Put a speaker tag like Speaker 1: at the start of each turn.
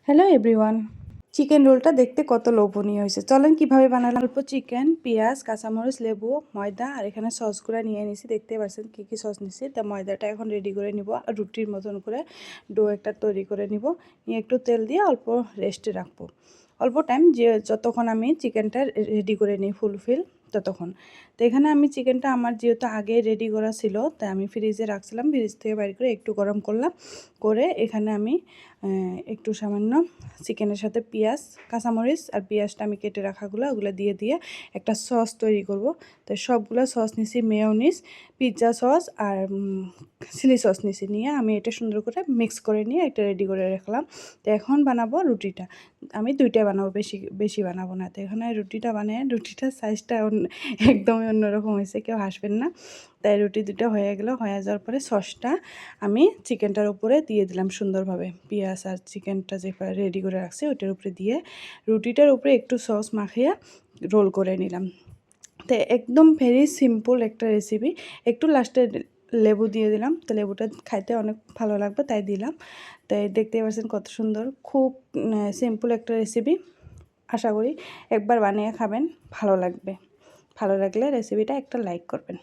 Speaker 1: Hello everyone. Chicken রোলটা দেখতে কত লোভনীয় হয়েছে, চলেন কিভাবে বানালাম। অল্প চিকেন, পেঁয়াজ, কাঁচামরিচ, লেবু, ময়দা আর এখানে সসগুলো নিয়ে নিছি। দেখতে পাচ্ছেন কী কী সস নিছি। তা ময়দাটা এখন রেডি করে নিব, আর রুটির মতন করে ডো একটা তৈরি করে নিব। নিয়ে একটু তেল দিয়ে অল্প রেস্টে রাখবো, অল্প টাইম, যে যতক্ষণ আমি চিকেনটা রেডি করে নিই ফুলফিল ততক্ষণ। তো এখানে আমি চিকেনটা আমার যেহেতু আগে রেডি করা ছিল, তাই আমি ফ্রিজে রাখছিলাম। ফ্রিজ থেকে বাইর করে একটু গরম করলাম, করে এখানে আমি একটু সামান্য চিকেনের সাথে পেঁয়াজ, কাঁচামরিচ আর পেঁয়াজটা আমি কেটে রাখাগুলো ওগুলো দিয়ে একটা সস তৈরি করব। তো সবগুলো সস নিছি, মেয়োনিজ, পিৎজা সস আর চিলি সস নিছি। নিয়ে আমি এটা সুন্দর করে মিক্স করে নিয়ে এটা রেডি করে রাখলাম। তো এখন বানাবো রুটিটা। আমি দুইটা বানাবো, বেশি বেশি বানাবো না। তো এখানে রুটিটা বানিয়ে, রুটিটার সাইজটা একদমই অন্যরকম হয়েছে, কেউ হাসবেন না। তাই রুটি দুটো হয়ে গেল। হয়ে যাওয়ার পরে সসটা আমি চিকেনটার উপরে দিয়ে দিলাম সুন্দরভাবে। পেঁয়াজ আর চিকেনটা যে রেডি করে রাখছি ওইটার উপরে দিয়ে রুটিটার উপরে একটু সস মাখিয়ে রোল করে নিলাম। তো একদম ভেরি সিম্পল একটা রেসিপি। একটু লাস্টে লেবু দিয়ে দিলাম, তো লেবুটা খাইতে অনেক ভালো লাগবে তাই দিলাম। তাই দেখতে পাচ্ছেন কত সুন্দর, খুব সিম্পল একটা রেসিপি। আশা করি একবার বানিয়ে খাবেন, ভালো লাগবে। ভালো লাগলে রেসিপিটা একটা লাইক করবেন।